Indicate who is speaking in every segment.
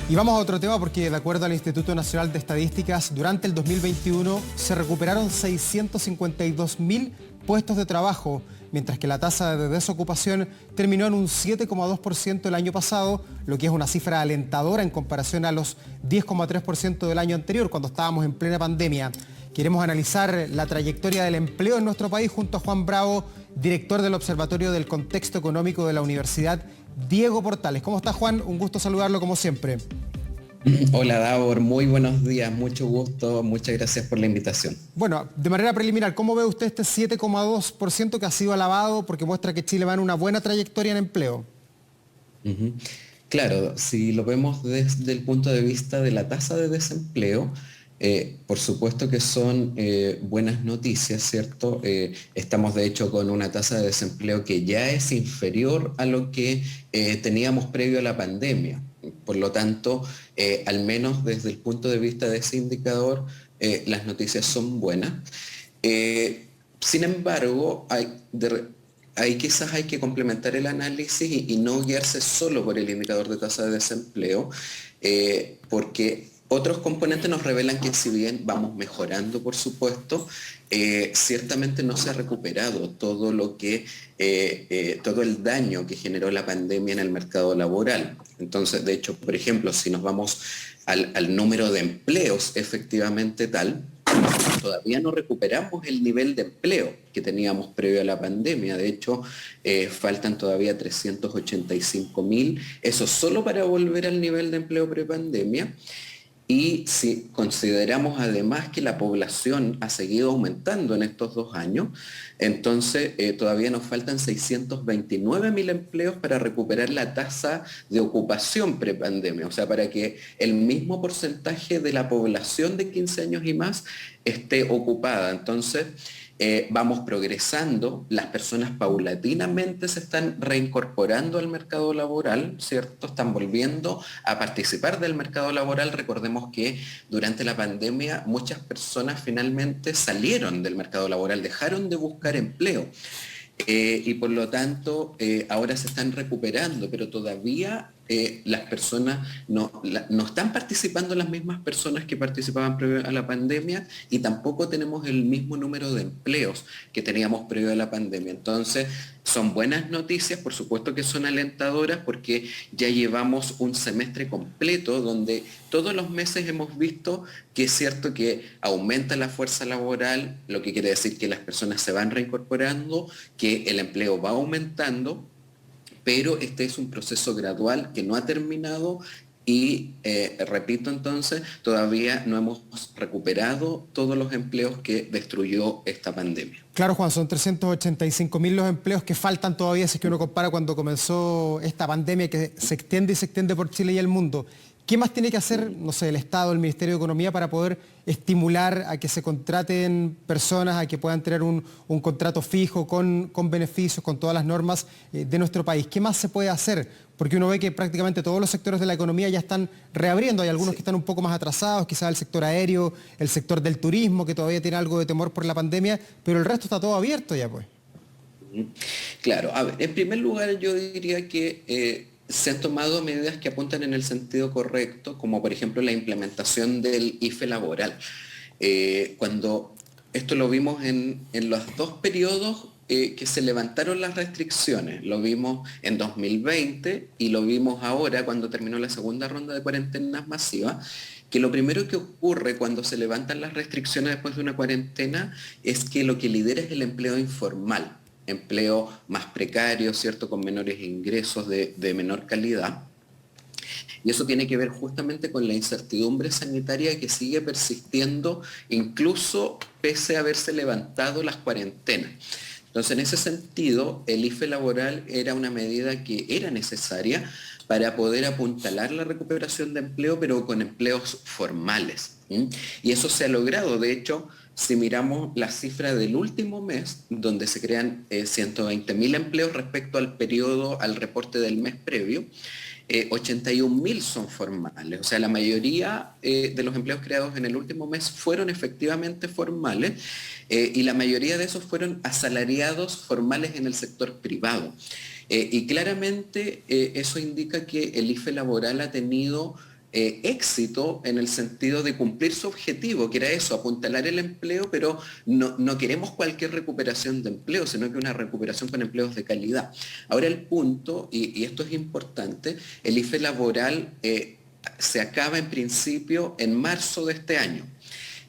Speaker 1: Y vamos a otro tema porque de acuerdo al Instituto Nacional de Estadísticas, durante el 2021 se recuperaron 652.000 puestos de trabajo, mientras que la tasa de desocupación terminó en un 7,2% el año pasado, lo que es una cifra alentadora en comparación a los 10,3% del año anterior, cuando estábamos en plena pandemia. Queremos analizar la trayectoria del empleo en nuestro país junto a Juan Bravo, director del Observatorio del Contexto Económico de la Universidad Diego Portales. ¿Cómo está, Juan? Un gusto saludarlo como siempre.
Speaker 2: Hola Davor, muy buenos días, mucho gusto, muchas gracias por la invitación.
Speaker 1: Bueno, de manera preliminar, ¿cómo ve usted este 7,2% que ha sido alabado porque muestra que Chile va en una buena trayectoria en empleo?
Speaker 2: Ujú. Claro, si lo vemos desde el punto de vista de la tasa de desempleo, por supuesto que son buenas noticias, ¿cierto? Estamos de hecho con una tasa de desempleo que ya es inferior a lo que teníamos previo a la pandemia. Por lo tanto, al menos desde el punto de vista de ese indicador, las noticias son buenas. Sin embargo, ahí quizás hay que complementar el análisis y no guiarse solo por el indicador de tasa de desempleo, porque otros componentes nos revelan que si bien vamos mejorando, por supuesto, ciertamente no se ha recuperado todo el daño que generó la pandemia en el mercado laboral. Entonces, de hecho, por ejemplo, si nos vamos al número de empleos efectivamente tal, todavía no recuperamos el nivel de empleo que teníamos previo a la pandemia. De hecho, faltan todavía 385.000, eso solo para volver al nivel de empleo prepandemia. Y si consideramos además que la población ha seguido aumentando en estos 2 años, entonces todavía nos faltan 629.000 empleos para recuperar la tasa de ocupación prepandemia, o sea, para que el mismo porcentaje de la población de 15 años y más esté ocupada. Entonces, vamos progresando, las personas paulatinamente se están reincorporando al mercado laboral, ¿cierto? Están volviendo a participar del mercado laboral. Recordemos que durante la pandemia muchas personas finalmente salieron del mercado laboral, dejaron de buscar empleo. Y por lo tanto ahora se están recuperando, pero todavía las personas no están participando las mismas personas que participaban previo a la pandemia y tampoco tenemos el mismo número de empleos que teníamos previo a la pandemia. Entonces, son buenas noticias, por supuesto que son alentadoras porque ya llevamos un semestre completo donde todos los meses hemos visto que es cierto que aumenta la fuerza laboral, lo que quiere decir que las personas se van reincorporando, que el empleo va aumentando, pero este es un proceso gradual que no ha terminado y, repito entonces, todavía no hemos recuperado todos los empleos que destruyó esta pandemia.
Speaker 1: Claro, Juan, son 385.000 los empleos que faltan todavía si es que uno compara cuando comenzó esta pandemia que se extiende y se extiende por Chile y el mundo. ¿Qué más tiene que hacer, no sé, el Estado, el Ministerio de Economía para poder estimular a que se contraten personas, a que puedan tener un contrato fijo con beneficios, con todas las normas de nuestro país? ¿Qué más se puede hacer? Porque uno ve que prácticamente todos los sectores de la economía ya están reabriendo. Hay algunos que están un poco más atrasados, quizás el sector aéreo, el sector del turismo, que todavía tiene algo de temor por la pandemia, pero el resto está todo abierto ya, pues.
Speaker 2: Claro, a ver, en primer lugar yo diría que se han tomado medidas que apuntan en el sentido correcto, como por ejemplo la implementación del IFE laboral. Cuando esto lo vimos en los dos periodos que se levantaron las restricciones, lo vimos en 2020 y lo vimos ahora cuando terminó la segunda ronda de cuarentenas masivas, que lo primero que ocurre cuando se levantan las restricciones después de una cuarentena es que lo que lidera es el empleo informal, empleo más precario, ¿cierto? Con menores ingresos de menor calidad. Y eso tiene que ver justamente con la incertidumbre sanitaria que sigue persistiendo incluso pese a haberse levantado las cuarentenas. Entonces, en ese sentido, el IFE laboral era una medida que era necesaria para poder apuntalar la recuperación de empleo, pero con empleos formales. ¿Sí? Y eso se ha logrado. De hecho, si miramos la cifra del último mes, donde se crean 120.000 empleos respecto al periodo, al reporte del mes previo, 81.000 son formales. O sea, la mayoría de los empleos creados en el último mes fueron efectivamente formales y la mayoría de esos fueron asalariados formales en el sector privado. Y claramente eso indica que el IFE laboral ha tenido éxito en el sentido de cumplir su objetivo, que era eso, apuntalar el empleo, pero no queremos cualquier recuperación de empleo, sino que una recuperación con empleos de calidad. Ahora el punto, y esto es importante, el IFE laboral se acaba en principio en marzo de este año.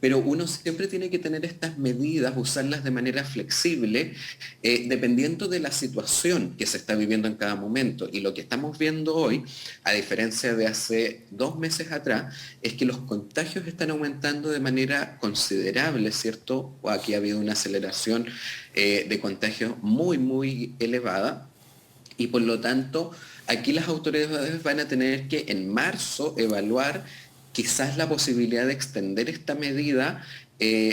Speaker 2: Pero uno siempre tiene que tener estas medidas, usarlas de manera flexible, dependiendo de la situación que se está viviendo en cada momento. Y lo que estamos viendo hoy, a diferencia de hace 2 meses atrás, es que los contagios están aumentando de manera considerable, ¿cierto? Aquí ha habido una aceleración de contagios muy, muy elevada. Y por lo tanto, aquí las autoridades van a tener que en marzo evaluar quizás la posibilidad de extender esta medida,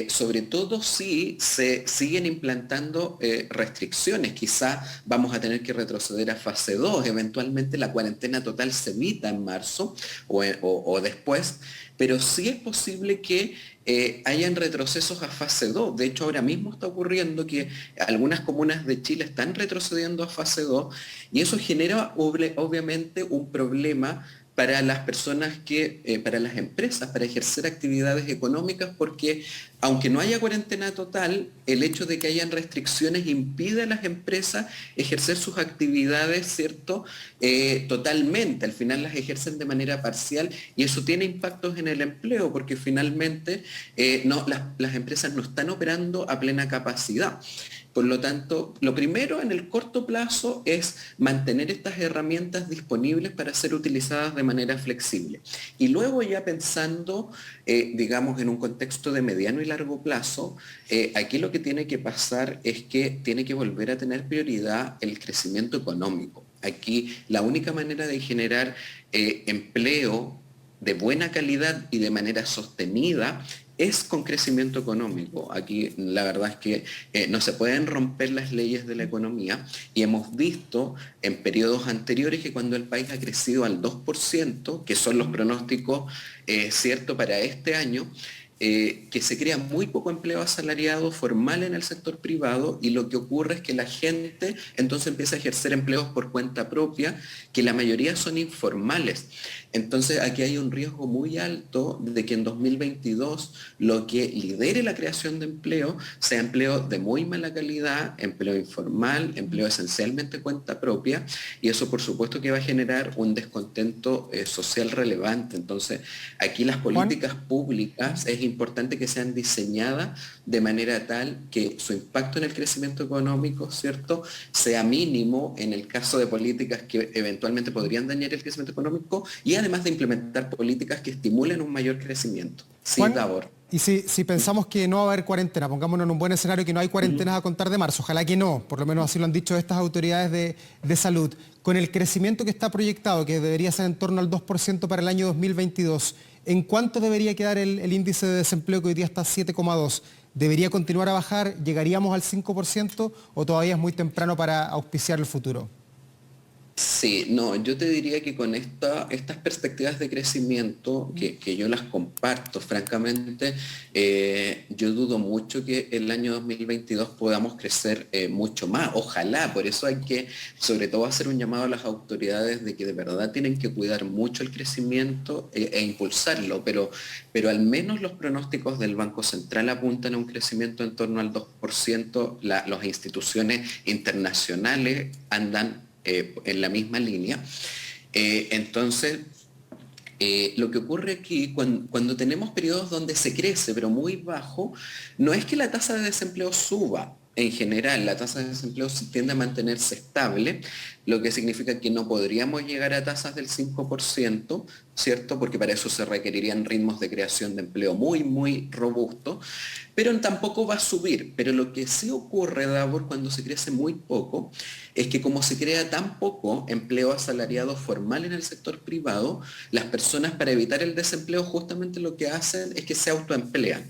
Speaker 2: sobre todo si se siguen implantando restricciones. Quizás vamos a tener que retroceder a fase 2, eventualmente la cuarentena total se evita en marzo o después, pero sí es posible que hayan retrocesos a fase 2. De hecho, ahora mismo está ocurriendo que algunas comunas de Chile están retrocediendo a fase 2 y eso genera obviamente un problema para las personas para las empresas, para ejercer actividades económicas, porque aunque no haya cuarentena total, el hecho de que hayan restricciones impide a las empresas ejercer sus actividades, ¿cierto? Totalmente. Al final las ejercen de manera parcial y eso tiene impactos en el empleo, porque finalmente las empresas no están operando a plena capacidad. Por lo tanto, lo primero en el corto plazo es mantener estas herramientas disponibles para ser utilizadas de manera flexible. Y luego ya pensando, digamos, en un contexto de mediano y largo plazo, aquí lo que tiene que pasar es que tiene que volver a tener prioridad el crecimiento económico. Aquí la única manera de generar empleo de buena calidad y de manera sostenida es con crecimiento económico. Aquí la verdad es que no se pueden romper las leyes de la economía y hemos visto en periodos anteriores que cuando el país ha crecido al 2%, que son los pronósticos cierto para este año, que se crea muy poco empleo asalariado formal en el sector privado y lo que ocurre es que la gente entonces empieza a ejercer empleos por cuenta propia, que la mayoría son informales. Entonces aquí hay un riesgo muy alto de que en 2022 lo que lidere la creación de empleo sea empleo de muy mala calidad, empleo informal, empleo esencialmente cuenta propia, y eso por supuesto que va a generar un descontento social relevante. Entonces aquí las
Speaker 1: Juan,
Speaker 2: políticas públicas es importante que sean diseñadas de manera tal que su impacto en el crecimiento económico, ¿cierto?, sea mínimo en el caso de políticas que eventualmente podrían dañar el crecimiento económico y además de implementar políticas que estimulen un mayor crecimiento. Sí,
Speaker 1: Juan,
Speaker 2: Davor.
Speaker 1: y si pensamos que no va a haber cuarentena, pongámonos en un buen escenario que no hay cuarentenas a contar de marzo, ojalá que no, por lo menos así lo han dicho estas autoridades de salud, con el crecimiento que está proyectado, que debería ser en torno al 2% para el año 2022, ¿en cuánto debería quedar el índice de desempleo que hoy día está 7,2? ¿Debería continuar a bajar? ¿Llegaríamos al 5% o todavía es muy temprano para auspiciar el futuro?
Speaker 2: Sí, no, yo te diría que con estas perspectivas de crecimiento, que yo las comparto, francamente, yo dudo mucho que el año 2022 podamos crecer mucho más. Ojalá, por eso hay que, sobre todo, hacer un llamado a las autoridades de que de verdad tienen que cuidar mucho el crecimiento e impulsarlo, pero al menos los pronósticos del Banco Central apuntan a un crecimiento en torno al 2%, las instituciones internacionales andan en la misma línea. Entonces, lo que ocurre aquí, cuando tenemos periodos donde se crece, pero muy bajo, no es que la tasa de desempleo suba. En general, la tasa de desempleo tiende a mantenerse estable, lo que significa que no podríamos llegar a tasas del 5%, ¿cierto? Porque para eso se requerirían ritmos de creación de empleo muy, muy robustos, pero tampoco va a subir. Pero lo que sí ocurre, Davor, cuando se crece muy poco, es que como se crea tan poco empleo asalariado formal en el sector privado, las personas para evitar el desempleo justamente lo que hacen es que se autoemplean.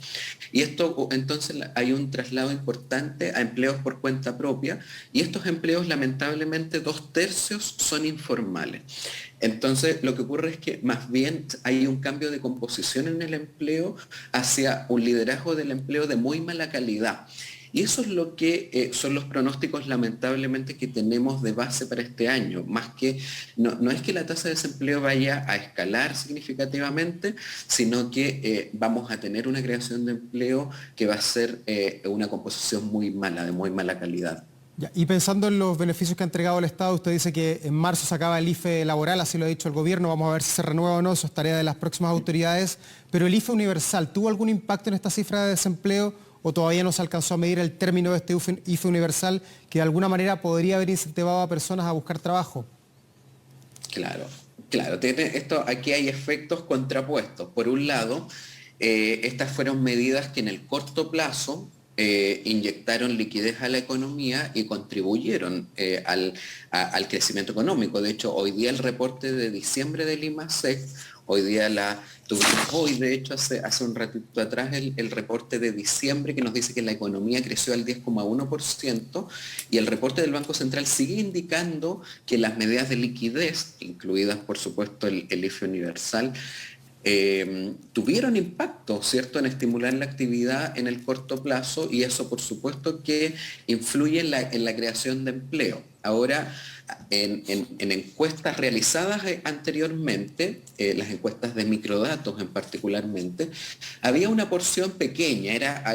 Speaker 2: Y esto entonces hay un traslado importante a empleos por cuenta propia y estos empleos lamentablemente 2/3 son informales. Entonces, lo que ocurre es que más bien hay un cambio de composición en el empleo hacia un liderazgo del empleo de muy mala calidad. Y eso es lo que son los pronósticos lamentablemente que tenemos de base para este año, más que, no es que la tasa de desempleo vaya a escalar significativamente, sino que vamos a tener una creación de empleo que va a ser una composición muy mala, de muy mala calidad.
Speaker 1: Ya, y pensando en los beneficios que ha entregado el Estado, usted dice que en marzo se acaba el IFE laboral, así lo ha dicho el gobierno, vamos a ver si se renueva o no, eso es tarea de las próximas autoridades, pero el IFE universal, ¿tuvo algún impacto en esta cifra de desempleo o todavía no se alcanzó a medir el término de este IFE universal que de alguna manera podría haber incentivado a personas a buscar trabajo?
Speaker 2: Claro, claro, aquí hay efectos contrapuestos. Por un lado, estas fueron medidas que en el corto plazo inyectaron liquidez a la economía y contribuyeron al crecimiento económico. De hecho, hoy día el reporte de diciembre del IMASEC, tuvimos hoy, de hecho, hace un ratito atrás, el reporte de diciembre que nos dice que la economía creció al 10,1% y el reporte del Banco Central sigue indicando que las medidas de liquidez, incluidas por supuesto el IFE universal, tuvieron impacto, ¿cierto?, en estimular la actividad en el corto plazo y eso por supuesto que influye en la creación de empleo. Ahora, en encuestas realizadas anteriormente, las encuestas de microdatos en particularmente, había una porción pequeña,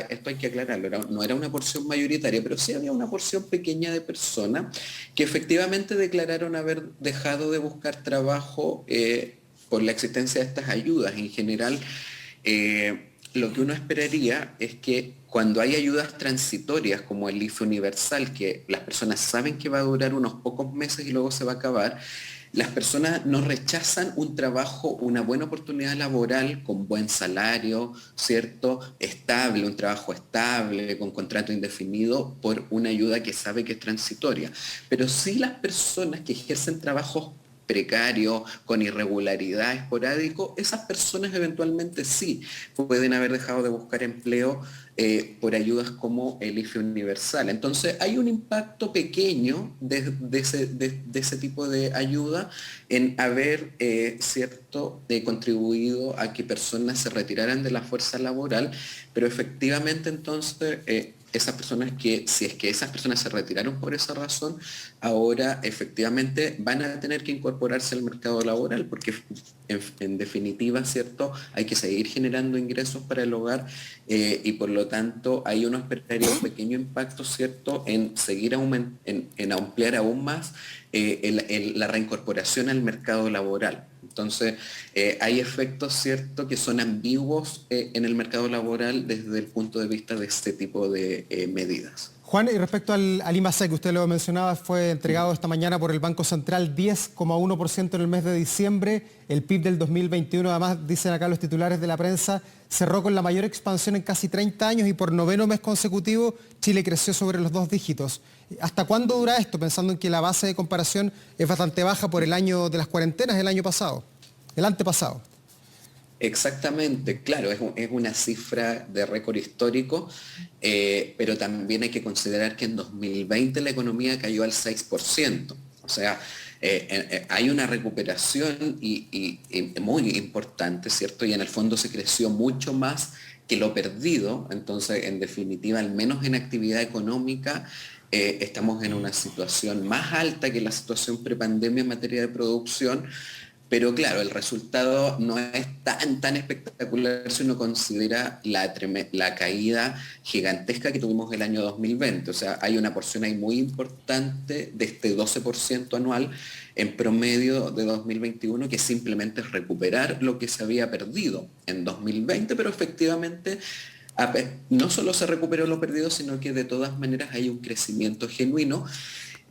Speaker 2: esto hay que aclararlo, no era una porción mayoritaria, pero sí había una porción pequeña de personas que efectivamente declararon haber dejado de buscar trabajo por la existencia de estas ayudas. En general, lo que uno esperaría es que cuando hay ayudas transitorias como el IFE universal, que las personas saben que va a durar unos pocos meses y luego se va a acabar, las personas no rechazan un trabajo, una buena oportunidad laboral con buen salario, ¿cierto? Estable, un trabajo estable, con contrato indefinido, por una ayuda que sabe que es transitoria. Pero sí las personas que ejercen trabajos precario, con irregularidad, esporádico, esas personas eventualmente sí pueden haber dejado de buscar empleo por ayudas como el IFE universal. Entonces hay un impacto pequeño de ese tipo de ayuda en haber contribuido a que personas se retiraran de la fuerza laboral, pero efectivamente entonces esas personas si es que esas personas se retiraron por esa razón, ahora efectivamente van a tener que incorporarse al mercado laboral, porque en definitiva, ¿cierto? Hay que seguir generando ingresos para el hogar y por lo tanto hay uno esperaría un pequeño impacto, ¿cierto? En seguir en ampliar aún más la reincorporación al mercado laboral. Entonces, hay efectos, ¿cierto?, que son ambiguos en el mercado laboral desde el punto de vista de este tipo de medidas.
Speaker 1: Juan, y respecto al IMASEC, usted lo mencionaba, fue entregado esta mañana por el Banco Central 10,1% en el mes de diciembre. El PIB del 2021, además, dicen acá los titulares de la prensa, cerró con la mayor expansión en casi 30 años y por noveno mes consecutivo Chile creció sobre los 2 dígitos. ¿Hasta cuándo dura esto? Pensando en que la base de comparación es bastante baja por el año de las cuarentenas del año pasado, el antepasado.
Speaker 2: Exactamente, claro, es una cifra de récord histórico, pero también hay que considerar que en 2020 la economía cayó al 6%. O sea, hay una recuperación y muy importante, ¿cierto? Y en el fondo se creció mucho más que lo perdido. Entonces, en definitiva, al menos en actividad económica, estamos en una situación más alta que la situación prepandemia en materia de producción. Pero claro, el resultado no es tan espectacular si uno considera la caída gigantesca que tuvimos el año 2020. O sea, hay una porción ahí muy importante de este 12% anual en promedio de 2021 que simplemente es recuperar lo que se había perdido en 2020, pero efectivamente no solo se recuperó lo perdido, sino que de todas maneras hay un crecimiento genuino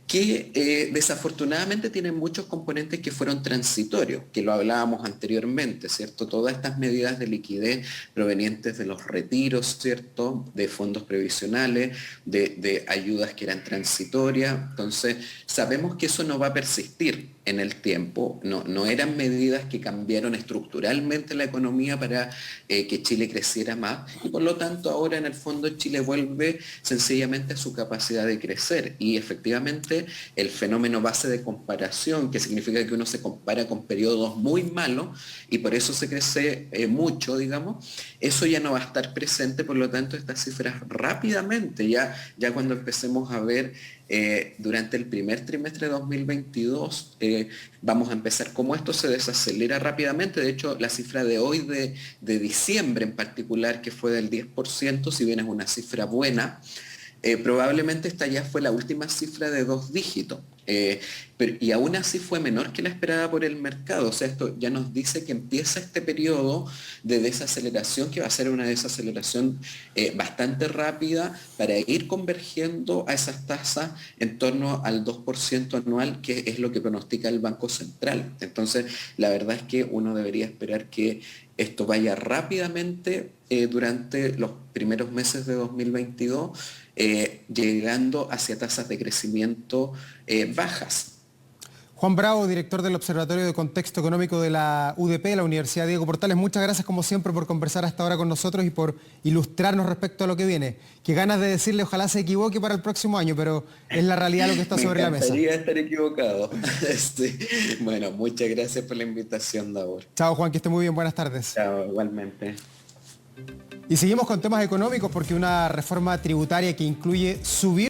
Speaker 2: que desafortunadamente tienen muchos componentes que fueron transitorios, que lo hablábamos anteriormente, ¿cierto? Todas estas medidas de liquidez provenientes de los retiros, ¿cierto? De fondos previsionales, de ayudas que eran transitorias. Entonces, sabemos que eso no va a persistir en el tiempo, no eran medidas que cambiaron estructuralmente la economía para que Chile creciera más y por lo tanto ahora en el fondo Chile vuelve sencillamente a su capacidad de crecer y efectivamente pierde el fenómeno base de comparación, que significa que uno se compara con periodos muy malos y por eso se crece mucho, digamos. Eso ya no va a estar presente, por lo tanto estas cifras rápidamente, ya cuando empecemos a ver durante el primer trimestre de 2022, vamos a empezar, como esto se desacelera rápidamente. De hecho, la cifra de hoy de diciembre en particular, que fue del 10%, si bien es una cifra buena, probablemente esta ya fue la última cifra de 2 dígitos. Y aún así fue menor que la esperada por el mercado. O sea, esto ya nos dice que empieza este periodo de desaceleración, que va a ser una desaceleración bastante rápida para ir convergiendo a esas tasas en torno al 2% anual, que es lo que pronostica el Banco Central. Entonces, la verdad es que uno debería esperar que esto vaya rápidamente durante los primeros meses de 2022, llegando hacia tasas de crecimiento bajas.
Speaker 1: Juan Bravo, director del Observatorio de Contexto Económico de la UDP, la Universidad Diego Portales, muchas gracias como siempre por conversar hasta ahora con nosotros y por ilustrarnos respecto a lo que viene. Qué ganas de decirle, ojalá se equivoque para el próximo año, pero es la realidad lo que está sobre la mesa.
Speaker 2: Me encantaría estar equivocado. Sí. Bueno, muchas gracias por la invitación, Davor.
Speaker 1: Chao Juan, que esté muy bien, buenas tardes.
Speaker 2: Chao, igualmente.
Speaker 1: Y seguimos con temas económicos porque una reforma tributaria que incluye subir